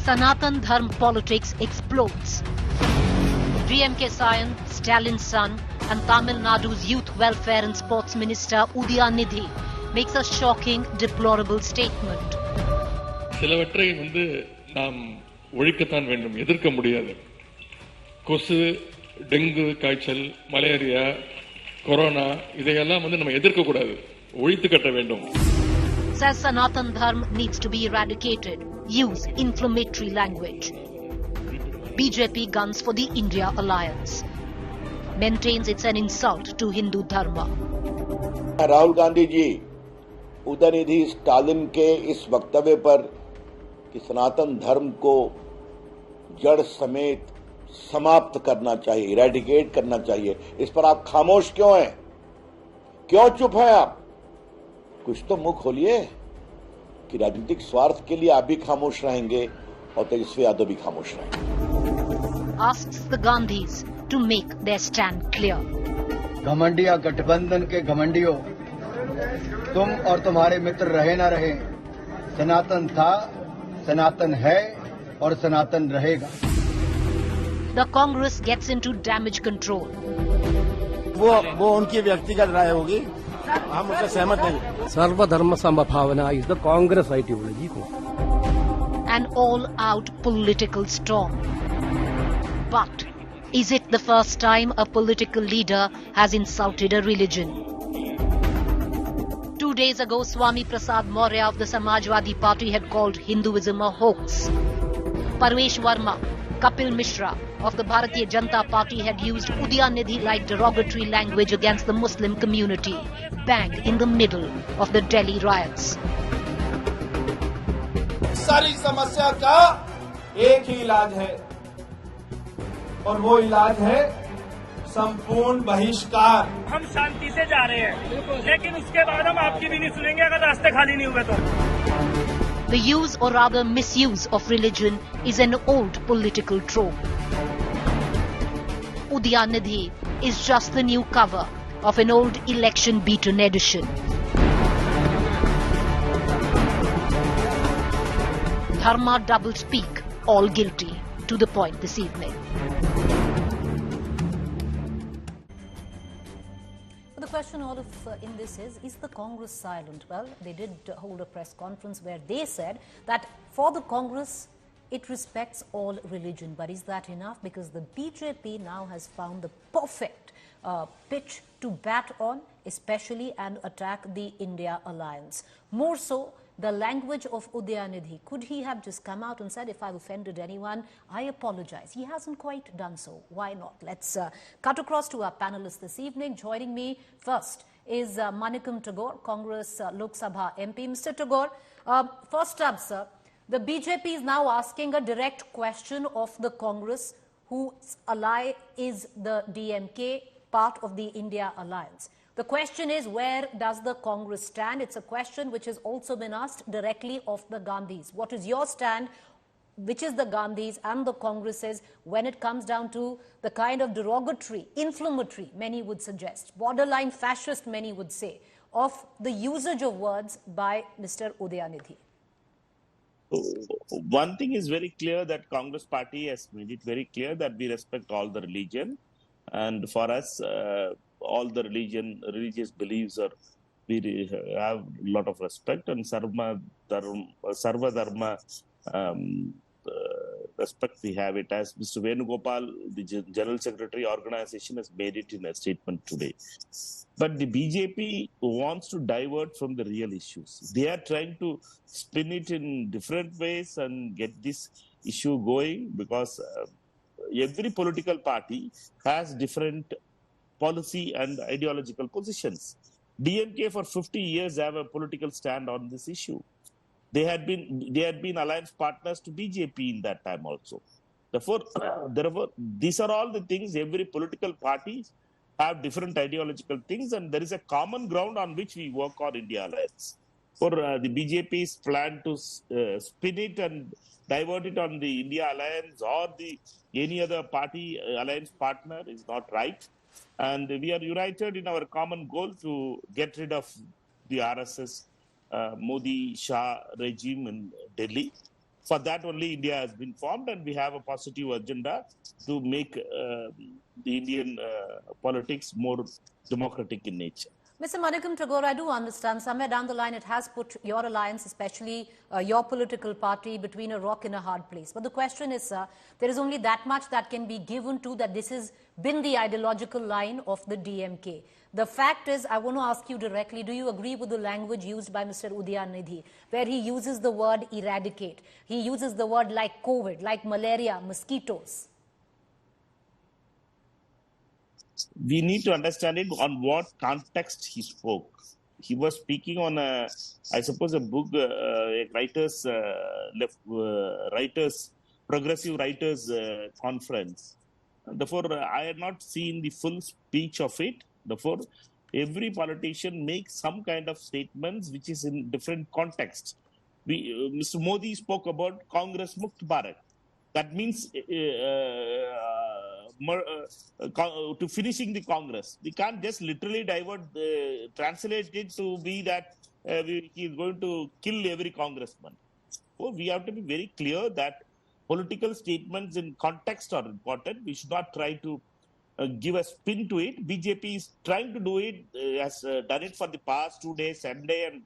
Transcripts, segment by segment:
Sanatan Dharma politics explodes. DMK scion, Stalin's son, and Tamil Nadu's Youth Welfare and Sports Minister Udhayanidhi makes a shocking, deplorable statement. சிலவற்றை நாம் ஒழிக்கத்தான் வேண்டும், எதிர்க்க முடியாது. கொசு, dengue காய்ச்சல், malaria, corona இதையெல்லாம் நம்ம எதிர்க்க கூடாது, ஒழித்து கட்ட வேண்டும். Says Sanatan Dharma needs to be eradicated. Use inflammatory language. BJP guns for the India alliance. Maintains it's an insult to Hindu dharma. Rahul Gandhi ji Udhayanidhi Stalin के इस वक्तव्य पर कि सनातन धर्म को जड़ समेत समाप्त करना चाहिए, इरेडिकेट करना चाहिए, इस पर आप खामोश क्यों हैं? क्यों चुप हैं आप? कुछ तो मुंह खोलिए कि राजनीतिक स्वार्थ के लिए आप भी खामोश रहेंगे और तेजस्वी यादव भी खामोश रहेंगे. Asks the Gandhis to make their stand clear. घमंडिया गठबंधन के घमंडियों, तुम और तुम्हारे मित्र रहे ना रहे, सनातन था, सनातन है और सनातन रहेगा. The Congress gets into damage control. वो उनकी व्यक्तिगत राय होगी, हम उससे सहमत नहीं. सर्वधर्म समभावना is the Congress ideology. An all-out political storm. But is it the first time a political leader has insulted a religion? 2 days ago, Swami Prasad Maurya of the Samajwadi Party had called Hinduism a hoax. Parvesh Verma, Kapil Mishra of the Bharatiya Janata Party had used Udhayanidhi-like derogatory language against the Muslim community, bang in the middle of the Delhi riots. सारी समस्या का एक ही इलाज है और वो इलाज है संपूर्ण बहिष्कार. हम शांति से जा रहे हैं, लेकिन उसके बाद हम आपकी भी नहीं सुनेंगे अगर रास्ते खाली नहीं हुए तो. The use or rather misuse of religion is an old political trope. Udhayanidhi is just the new cover of an old election-beaten edition. Dharma double-speak, all guilty. To the point this evening. The question all of in this is the Congress silent? Well, they did hold a press conference where they said that for the Congress, it respects all religion. But is that enough? Because the BJP now has found the perfect pitch to bat on, especially and attack the India alliance. More so, the language of Udhayanidhi. Could he have just come out and said, if I've offended anyone, I apologize? He hasn't quite done so. Why not? Let's cut across to our panelists this evening. Joining me first is Manikam Tagore, Congress Lok Sabha MP. Mr. Tagore, first up, sir, the BJP is now asking a direct question of the Congress, whose ally is the DMK, part of the India alliance. The question is, where does the Congress stand? It's a question which has also been asked directly of the Gandhis. What is your stand, which is the Gandhis and the Congresses, when it comes down to the kind of derogatory, inflammatory, many would suggest, borderline fascist, many would say, of the usage of words by Mr. Udhayanidhi? One thing is very clear, that Congress party has made it very clear that we respect all the religion, and for us, all the religious beliefs are, we have a lot of respect, and Sarva Dharma respect we have it. As Mr. Venugopal, the General Secretary organization, has made it in a statement today. But the BJP wants to divert from the real issues. They are trying to spin it in different ways and get this issue going, because every political party has different policy and ideological positions. DMK for 50 years have a political stand on this issue. They had been alliance partners to BJP in that time also. Therefore, these are all the things. Every political party have different ideological things, and there is a common ground on which we work on India alliance. For the BJP's plan to spin it and divert it on the India alliance or any other party alliance partner is not right. And we are united in our common goal to get rid of the RSS Modi-Shah regime in Delhi. For that only India has been formed, and we have a positive agenda to make the Indian politics more democratic in nature. Mr. Manikam Tagore, I do understand somewhere down the line it has put your alliance, especially your political party, between a rock and a hard place. But the question is, sir, there is only that much that can be given to that this has been the ideological line of the DMK. The fact is, I want to ask you directly, do you agree with the language used by Mr. Udhayanidhi, where he uses the word eradicate? He uses the word like COVID, like malaria, mosquitoes. We need to understand it on what context he spoke. He was speaking on a, I suppose, a book, a writers, progressive writers conference. Therefore, I had not seen the full speech of it. Therefore, every politician makes some kind of statements which is in different contexts. Mr. Modi spoke about Congress Mukt Bharat. That means to finishing the Congress. We can't just literally translate it to be that he is going to kill every congressman. So we have to be very clear that political statements in context are important. We should not try to give a spin to it. BJP is trying to do it, has done it for the past 2 days, Sunday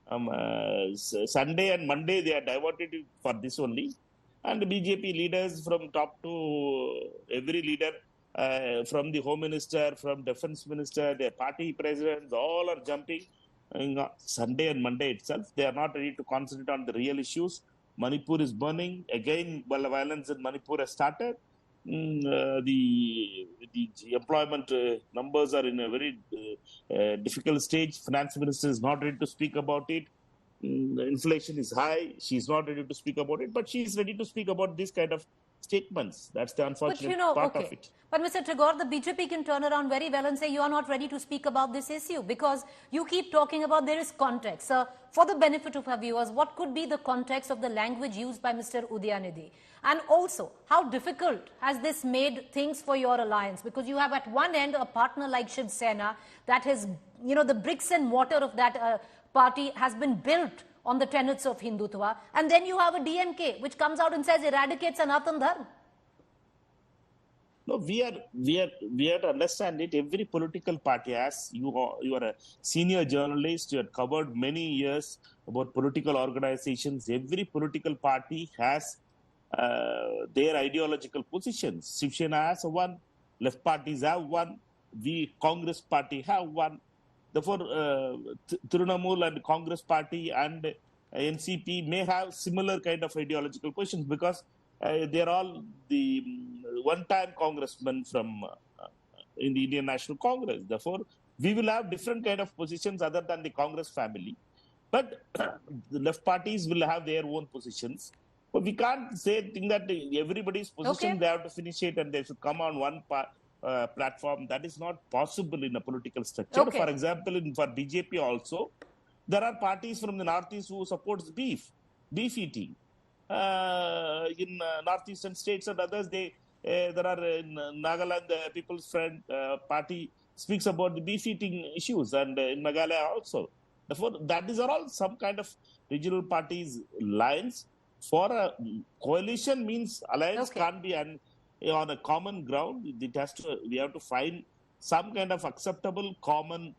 and Monday. They are diverted for this only. And the BJP leaders from top to every leader, from the Home Minister, from Defense Minister, their party presidents, all are jumping Sunday and Monday itself. They are not ready to concentrate on the real issues. Manipur is burning. Again, violence in Manipur has started. The employment numbers are in a very difficult stage. Finance Minister is not ready to speak about it. Inflation is high. She's not ready to speak about it, but she is ready to speak about this kind of statements. That's the unfortunate part of it. But Mr. Tagore, the BJP can turn around very well and say you are not ready to speak about this issue because you keep talking about there is context. For the benefit of our viewers, what could be the context of the language used by Mr. Udhayanidhi? And also, how difficult has this made things for your alliance? Because you have at one end a partner like Shiv Sena that has, the bricks and mortar of that party has been built on the tenets of Hindutva, and then you have a DMK which comes out and says eradicate Sanatan Dharma. No, we are to understand it. Every political party, as you are a senior journalist, you have covered many years about political organizations. Every political party has their ideological positions. Shiv Sena has one, left parties have one, we Congress party have one. Therefore, Trinamool and Congress Party and NCP may have similar kind of ideological positions because they are all the one-time congressmen from in the Indian National Congress. Therefore, we will have different kind of positions other than the Congress family. But the left parties will have their own positions. But we can't think that everybody's position, they have to finish it and they should come on one platform. That is not possible in a political structure. For example, for BJP also, there are parties from the Northeast who supports beef eating. In Northeastern states and others, there are in Nagaland, the People's Front Party speaks about the beef eating issues, and in Meghalaya also. Therefore, that is all some kind of regional parties lines. For a coalition means alliance can't be on a common ground. We have to find some kind of acceptable common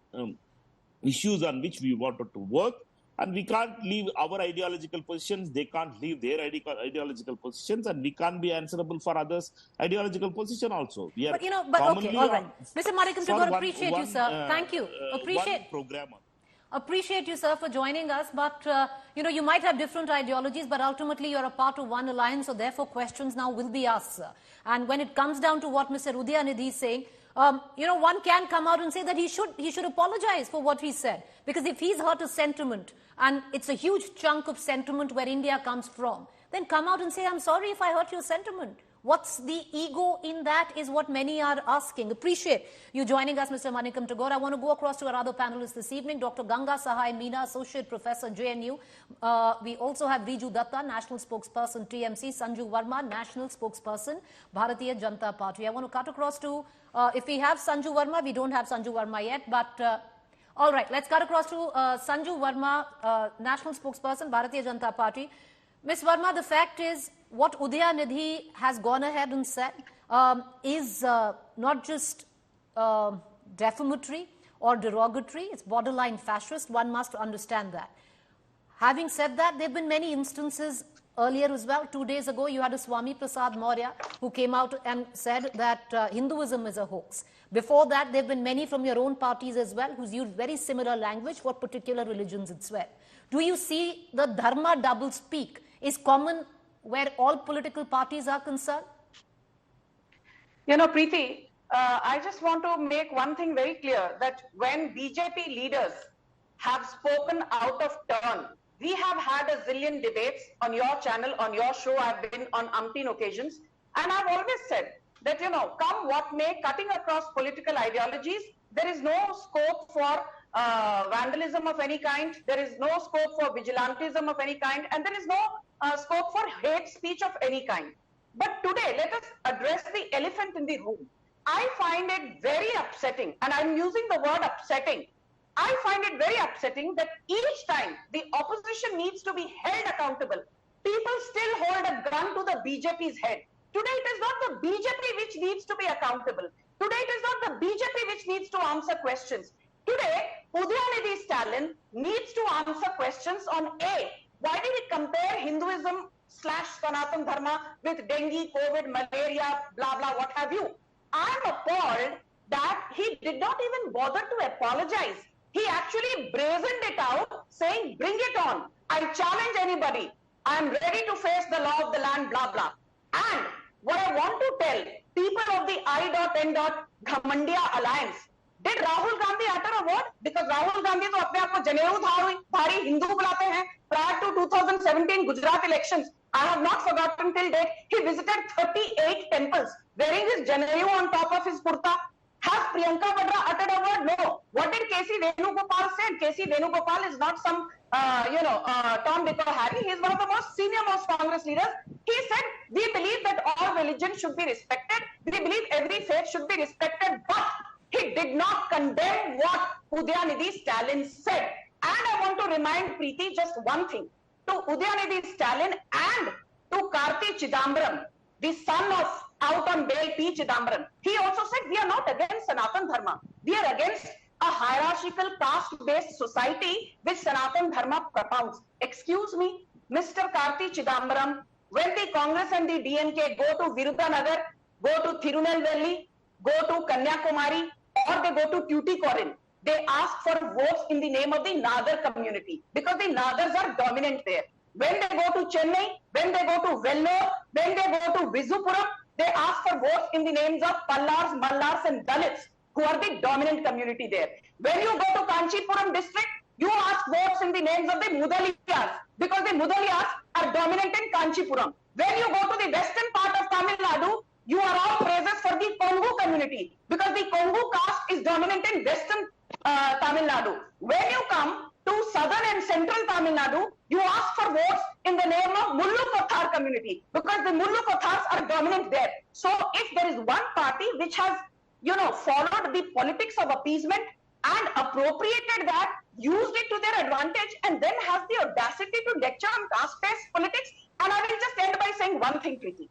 issues on which we wanted to work. And we can't leave our ideological positions. They can't leave their ideological positions. And we can't be answerable for others' ideological position also. We are all right. Mr. Manikam Tagore, appreciate you, sir. Thank you. Appreciate you, sir, for joining us. But, you might have different ideologies, but ultimately you're a part of one alliance. So therefore, questions now will be asked, sir. And when it comes down to what Mr. Udhayanidhi is saying, one can come out and say that he should apologize for what he said. Because if he's hurt a sentiment, and it's a huge chunk of sentiment where India comes from, then come out and say, I'm sorry if I hurt your sentiment. What's the ego in that is what many are asking. Appreciate you joining us, Mr. Manikam Tagore. I want to go across to our other panelists this evening. Dr. Ganga Sahai Meena, Associate Professor, JNU. We also have Riju Datta, National Spokesperson, TMC. Sanju Verma, National Spokesperson, Bharatiya Janata Party. I want to cut across to, if we have Sanju Verma, we don't have Sanju Verma yet, but all right, let's cut across to Sanju Verma, National Spokesperson, Bharatiya Janata Party. Ms. Verma, the fact is, what Udhayanidhi has gone ahead and said is not just defamatory or derogatory, it's borderline fascist. One must understand that. Having said that, there have been many instances earlier as well. 2 days ago, you had a Swami Prasad Maurya who came out and said that Hinduism is a hoax. Before that, there have been many from your own parties as well who's used very similar language for particular religions as well. Do you see the Dharma double-speak is common where all political parties are concerned? You know, Preeti, I just want to make one thing very clear, that when BJP leaders have spoken out of turn, we have had a zillion debates on your channel, on your show. I've been on umpteen occasions, and I've always said that, you know, come what may, cutting across political ideologies, there is no scope for vandalism of any kind, there is no scope for vigilantism of any kind, and there is no scope for hate speech of any kind. But today, let us address the elephant in the room. I find it very upsetting, and I'm using the word upsetting. I find it very upsetting that each time the opposition needs to be held accountable, people still hold a gun to the BJP's head. Today, it is not the BJP which needs to be accountable. Today, it is not the BJP which needs to answer questions. Today, Udhayanidhi Stalin needs to answer questions on A, why did he compare Hinduism / Sanatan Dharma with dengue, COVID, malaria, blah, blah, what have you. I'm appalled that he did not even bother to apologize. He actually brazened it out, saying, bring it on. I challenge anybody. I'm ready to face the law of the land, blah, blah. And what I want to tell people of the I.N. Ghamandiya alliance, did Rahul Gandhi utter a word? Because Rahul Gandhi to apne aap ko janeru dhari Hindu bulate hain. Prior to 2017 Gujarat elections, I have not forgotten till date, he visited 38 temples, wearing his janeru on top of his kurta. Has Priyanka Vadra uttered a word? No. What did K.C. Venugopal say? K.C. Venugopal is not some, Tom, Dick or Harry. He is one of the most senior-most Congress leaders. He said, we believe that all religions should be respected. We believe every faith should be respected. But he did not condemn what Udhayanidhi Stalin said. And I want to remind Preeti just one thing. To Udhayanidhi Stalin and to Karti Chidambaram, the son of out on bail P. Chidambaram, he also said, we are not against Sanatan Dharma. We are against a hierarchical caste-based society which Sanatan Dharma propounds. Excuse me, Mr. Karti Chidambaram, when the Congress and the DMK go to Virudanagar, go to Tirunelveli, go to Kanyakumari, or they go to Tuticorin, they ask for votes in the name of the Nadar community because the Nadars are dominant there. When they go to Chennai, when they go to Vellore, when they go to Vizupuram, they ask for votes in the names of Pallars, Mallars and Dalits, who are the dominant community there. When you go to Kanchipuram district, you ask votes in the names of the Mudaliyas, because the Mudaliyas are dominant in Kanchipuram. When you go to the western part of Tamil Nadu, you are all praises for the Kongu community, because the Kongu caste is dominant in western Tamil Nadu. When you come to southern and central Tamil Nadu, you ask for votes in the name of Mullu Kothar community, because the Mullu Kothars are dominant there. So if there is one party which has, followed the politics of appeasement and appropriated that, used it to their advantage, and then has the audacity to lecture on caste-based politics, and I will just end by saying one thing, Preeti.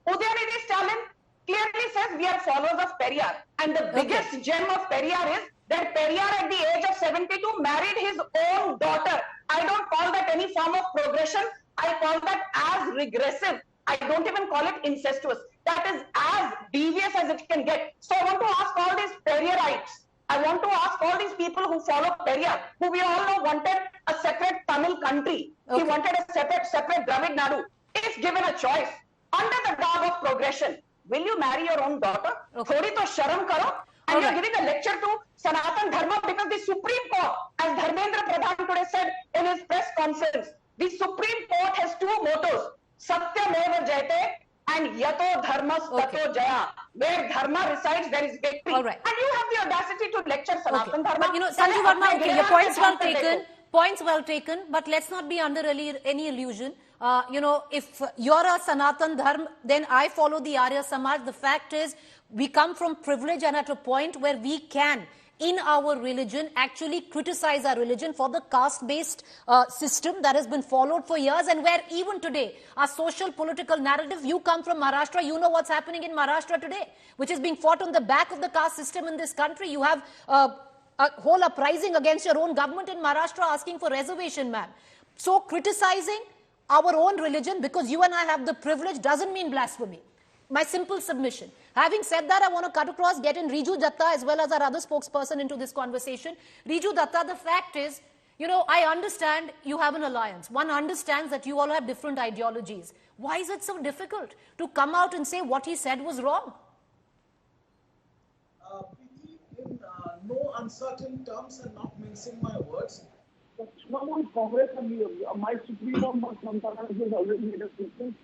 Udhayanidhi Stalin clearly says we are followers of Periyar, and the biggest gem of Periyar is that Periyar at the age of 72 married his own daughter. I don't call that any form of progression. I call that as regressive. I don't even call it incestuous. That is as devious as it can get. So I want to ask all these Periyarites, I want to ask all these people who follow Periyar, who we all know wanted a separate Tamil country. He wanted a separate Dravid Nadu. If given a choice, under the garb of progression, will you marry your own daughter? Thodi to sharam karo. And you're giving a lecture to Sanatan Dharma because the Supreme Court, as Dharmendra Pradhan today said in his press conference, the Supreme Court has two mottos, Satyameva Jayate and Yato Dharmas Tato Jaya. Where Dharma resides, there is victory. And you have the audacity to lecture Sanatan Dharma. But Sanju Verma, your point's well taken. Points well taken, but let's not be under any illusion. If you're a Sanatan Dharma, then I follow the Arya Samaj. The fact is, we come from privilege and at a point where we can in our religion actually criticize our religion for the caste-based system that has been followed for years, and where even today our social political narrative, you come from Maharashtra, you know what's happening in Maharashtra today, which is being fought on the back of the caste system in this country. You have a whole uprising against your own government in Maharashtra asking for reservation, ma'am. So criticizing our own religion because you and I have the privilege doesn't mean blasphemy. My simple submission. Having said that, I want to cut across, get in Riju Datta as well as our other spokesperson into this conversation. Riju Datta, the fact is, you know, I understand you have an alliance. One understands that you all have different ideologies. Why is it so difficult to come out and say what he said was wrong? In no uncertain terms and not mincing my words, Riju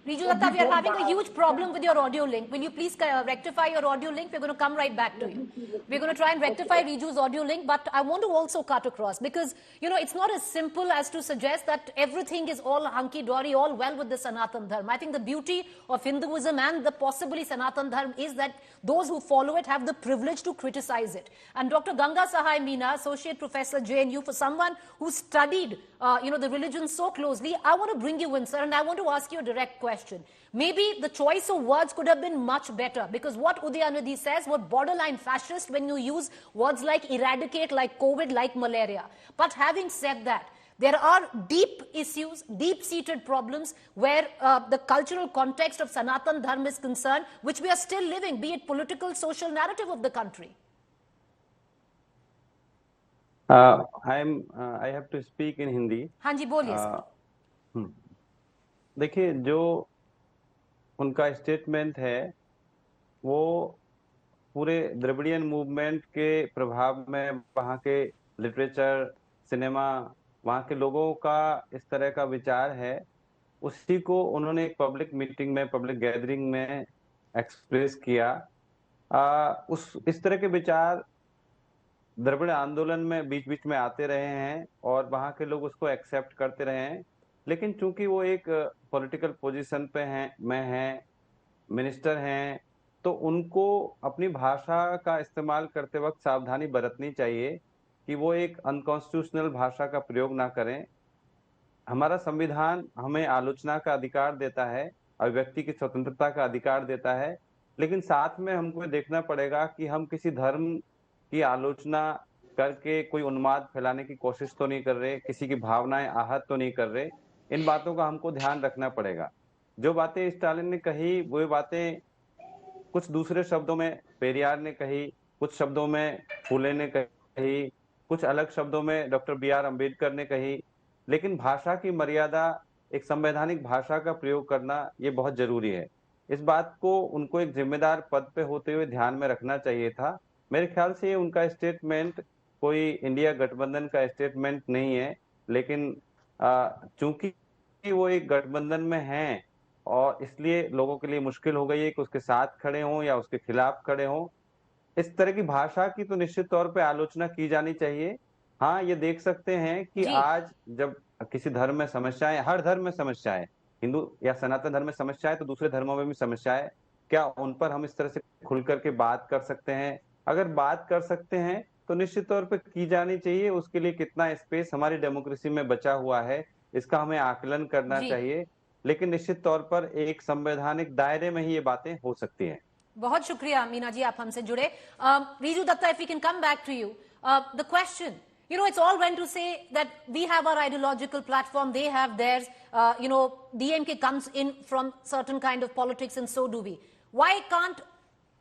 Datta, we are having a huge problem with your audio link. Will you please rectify your audio link? We're going to come right back to you. We're going to try and rectify Riju's audio link, but I want to also cut across because, you know, it's not as simple as to suggest that everything is all hunky-dory, all well with the Sanatan Dharma. I think the beauty of Hinduism and the possibly Sanatan Dharma is that those who follow it have the privilege to criticize it. And Dr. Ganga Sahai Meena, Associate Professor, JNU, for someone who studied the religion so closely, I want to bring you in, sir, and I want to ask you a direct question. Maybe the choice of words could have been much better, because what Udhayanidhi says was borderline fascist when you use words like eradicate, like COVID, like malaria. But having said that, there are deep issues, deep-seated problems where the cultural context of Sanatan Dharma is concerned, which we are still living, be it political, social narrative of the country. I have to speak in Hindi. हाँ जी बोलिए sir. देखिए जो उनका statement है वो पूरे Dravidian movement के प्रभाव में वहाँ के लिटरेचर, सिनेमा, वहाँ के लोगों का इस तरह का विचार है, उसी को उन्होंने एक पब्लिक मीटिंग में, पब्लिक गैदरिंग में एक्सप्रेस किया. इस तरह के विचार द्रविड़ आंदोलन में बीच बीच में आते रहे हैं और वहाँ के लोग उसको एक्सेप्ट करते रहे हैं, लेकिन चूंकि वो एक पॉलिटिकल पोजीशन पे हैं, मिनिस्टर हैं, तो उनको अपनी भाषा का इस्तेमाल करते वक्त सावधानी बरतनी चाहिए कि वो एक अनकॉन्स्टिट्यूशनल भाषा का प्रयोग ना करें. हमारा संविधान हमें आलोचना का अधिकार देता है और व्यक्ति की स्वतंत्रता का अधिकार देता है, लेकिन साथ में हमको देखना पड़ेगा कि हम किसी धर्म की आलोचना करके कोई उन्माद फैलाने की कोशिश तो नहीं कर रहे, किसी की भावनाएं आहत तो नहीं कर रहे. इन बातों का हमको ध्यान रखना पड़ेगा. जो बातें स्टालिन ने कही वो बातें कुछ दूसरे शब्दों में पेरियार ने कही, कुछ शब्दों में फूले ने कही, कुछ अलग शब्दों में डॉक्टर B.R. अम्बेडकर ने कही, लेकिन भाषा की मर्यादा, एक संवैधानिक भाषा का प्रयोग करना ये बहुत जरूरी है. इस बात को उनको एक जिम्मेदार पद पे होते हुए ध्यान में रखना चाहिए था. मेरे ख्याल से उनका स्टेटमेंट कोई इंडिया गठबंधन का स्टेटमेंट नहीं है, लेकिन चूंकि वो एक गठबंधन में हैं और इसलिए लोगों के लिए मुश्किल हो गई है कि उसके साथ खड़े हों या उसके खिलाफ खड़े हों. इस तरह की भाषा की तो निश्चित तौर पे आलोचना की जानी चाहिए. हाँ, ये देख सकते हैं कि आज जब किसी धर्म में समस्याएं, हर धर्म में समस्याएं, हिंदू या सनातन धर्म में समस्याएं तो दूसरे धर्मों में भी समस्याएं, क्या उन पर हम इस तरह से खुल करके बात कर सकते हैं? अगर बात कर सकते हैं तो निश्चित तौर पे की जानी चाहिए. उसके लिए कितना स्पेस हमारी डेमोक्रेसी में बचा हुआ है इसका हमें आकलन करना चाहिए, लेकिन निश्चित तौर पर एक संवैधानिक दायरे में ही ये बातें हो सकती हैं. बहुत शुक्रिया मीना जी, आप हमसे जुड़े. Riju Datta, if we can come back to you, the question, you know, it's all right to say that we have our ideological platform, they have theirs. DMK comes in from certain kind of politics, and so do we. Why can't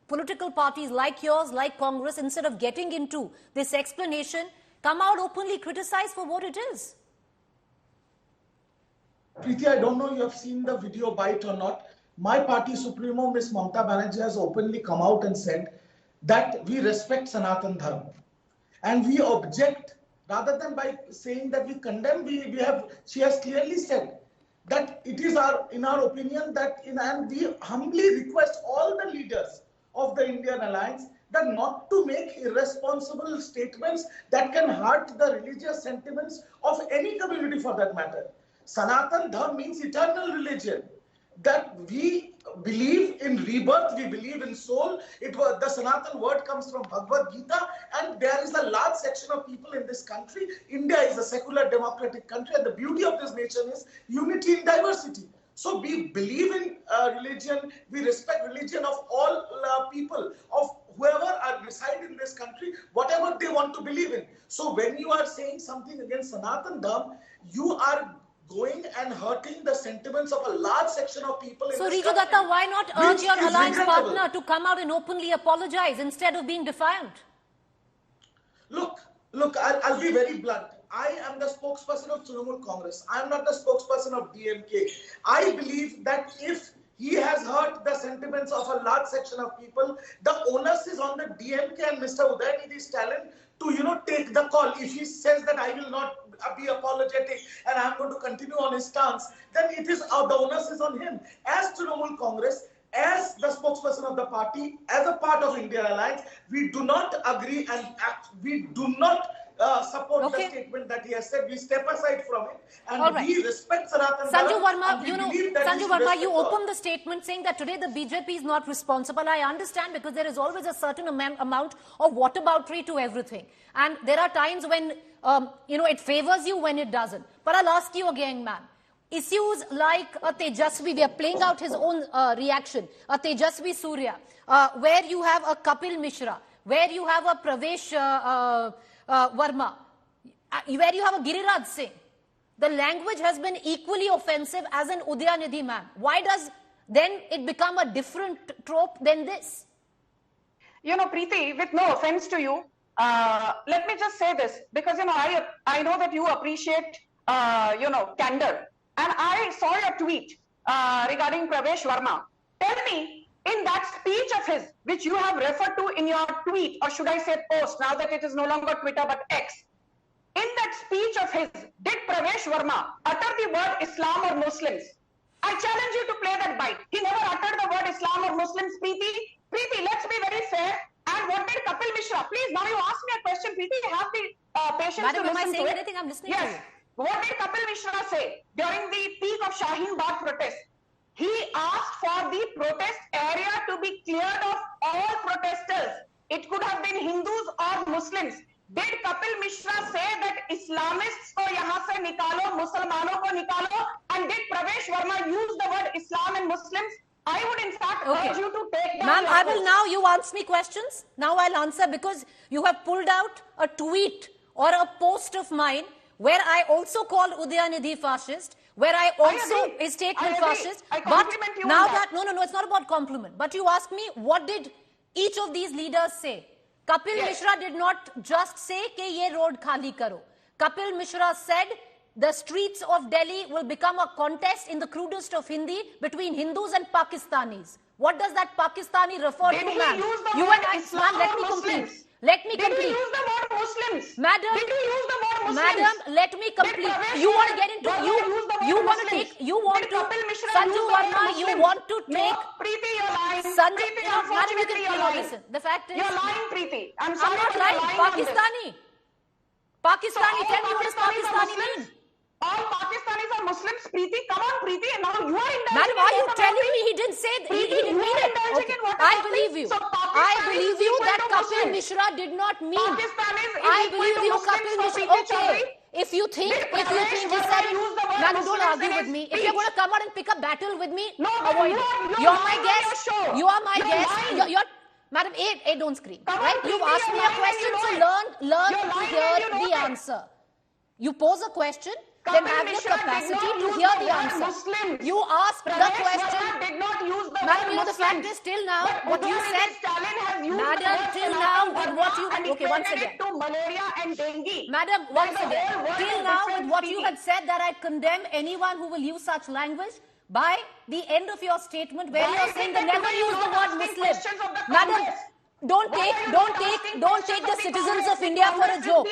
political parties like yours, like Congress, instead of getting into this explanation, come out openly, criticize for what it is? Preeti, I don't know you have seen the video bite or not. My party supremo, Ms. Mamata Banerjee, has openly come out and said that we respect Sanatan Dharma. And we object, rather than by saying that we condemn, she has clearly said that it is in our opinion that, and we humbly request all the leaders of the Indian alliance that not to make irresponsible statements that can hurt the religious sentiments of any community for that matter. Sanatan Dharma means eternal religion. that we believe in rebirth, we believe in soul. The Sanatan word comes from Bhagavad Gita, and there is a large section of people in this country. India is a secular democratic country, and the beauty of this nation is unity in diversity. So we believe in religion, we respect religion of all people, of whoever reside in this country, whatever they want to believe in. So when you are saying something against Sanatan Dharma, you are going and hurting the sentiments of a large section of people in this country. So, Riju Datta, why not urge your alliance partner to come out and openly apologize instead of being defiant? Look, I'll be very blunt. I am the spokesperson of Trinamool Congress. I am not the spokesperson of DMK. I believe that if he has hurt the sentiments of a large section of people, the onus is on the DMK and Mr. Udhayanidhi Stalin to, take the call. If he says that I will not be apologetic and I am going to continue on his stance, then it is the onus is on him. As Trinamool Congress, as the spokesperson of the party, as a part of Indian Alliance, we do not agree and we do not support the statement that he has said. We step aside from it and we respect Sanatan Dharma. Sanju Verma, you opened the statement saying that today the BJP is not responsible. I understand, because there is always a certain amount of whataboutery to everything. And there are times when, it favors you, when it doesn't. But I'll ask you again, man. Issues like a Tejasvi, we are playing out his own reaction, a Tejasvi Surya, where you have a Kapil Mishra, where you have a Pravesh Verma, where you have a Giriraj Singh. The language has been equally offensive as an Udhayanidhi man. Why does then it become a different trope than this? Preeti, with no offense to you, let me just say this, because, I know that you appreciate, candor. And I saw your tweet regarding Pravesh Verma. Tell me, in that speech of his, which you have referred to in your tweet, or should I say post, now that it is no longer Twitter but X, in that speech of his, did Pravesh Verma utter the word Islam or Muslims? I challenge you to play that bite. He never uttered the word Islam or Muslims, Preeti, let's be very fair. And what did Kapil Mishra? Please, now you ask me a question, Preeti. Have the patience Madam, to listen to it. am I saying anything? I'm listening to you. What did Kapil Mishra say during the peak of Shaheen Bagh protest? He asked for the protest area to be cleared of all protesters. It could have been Hindus or Muslims. Did Kapil Mishra say that Islamists ko yahan se nikalo, Musalmanon ko nikalo? And did Pravesh Verma use the word Islam and Muslims? I would in fact urge you to take down. Ma'am, I will now, you ask me questions. Now I'll answer, because you have pulled out a tweet or a post of mine where I also called Udhayanidhi fascist, where I also is statement fascist. I compliment you now on that. No, it's not about compliment. But you ask me, what did each of these leaders say? Kapil Mishra did not just say ke ye road khali karo. Kapil Mishra said the streets of Delhi will become a contest in the crudest of Hindi between Hindus and Pakistanis. What does that Pakistani refer to, ma'am? You and Islam, let me complete. Let me complete. Did he use the word Muslims? Madam, did he use the word Muslims? Madam, let me complete. You want to get into you want to take Sanju Verma, you want to take Preeti, you're lying. Sanju, Madam, you can listen. The fact is, you're lying, Preeti. I'm not lying. Pakistani. Tell me, what does Pakistani mean? All Pakistanis are Muslims, Preeti. Come on, Preeti. Now you are indulging. Madam, are you telling me he didn't say that? He didn't mean it. Okay. I believe you. I believe you that Kapil Mishra did not mean. I believe you, Kapil Mishra. Okay. If you think he said it, madam, don't argue with me. If you're going to come out and pick a battle with me, avoid it. You're my guest. You are my guest. You're Madam, don't scream. Right? You've asked me a question, so learn to hear the answer. You pose a question, then have the capacity to hear the answer. You ask the question. Madam, the fact is, till now, what you said, madam, till now, with what you, okay, once again. Malaria and dengue. Madam, once again, till now, with what you had said, that I condemn anyone who will use such language, by the end of your statement, where you are saying they never use the word Muslim. Madam, don't take the citizens of India for a joke.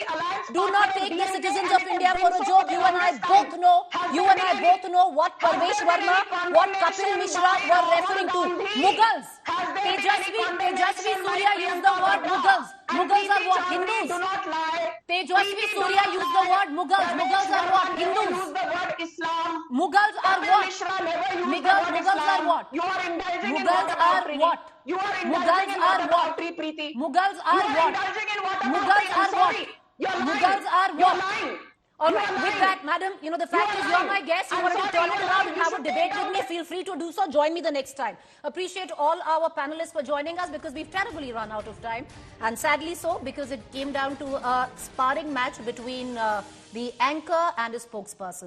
Do not take the citizens of India for a joke. You and I both know what Pravesh Verma, what Kapil Mishra were referring to. Mughals. Tejasvi Surya used the word Mughals. Mughals are what? Hindus. Tejasvi Surya used the word Mughals. Mughals are what? Hindus. Use the word Islam, Mughals are Kapil what? Mishra never used Mughals the word are Islam. what? You are indulging in Mughals what are about what? You are Mughals indulging in are what what? about Preeti? Mughals You are are what? indulging in what about Mughals I'm are what? sorry. You're lying. Mughals are You're what? lying. All You right, are with lying. that, madam, you know, the fact is you're my guest. You I'm wanted to sorry, turn you it are around lying. and You have a should debate take with down me. the- Feel free to do so. Join me the next time. Appreciate all our panelists for joining us because we've terribly run out of time. And sadly so, because it came down to a sparring match between the anchor and his spokesperson.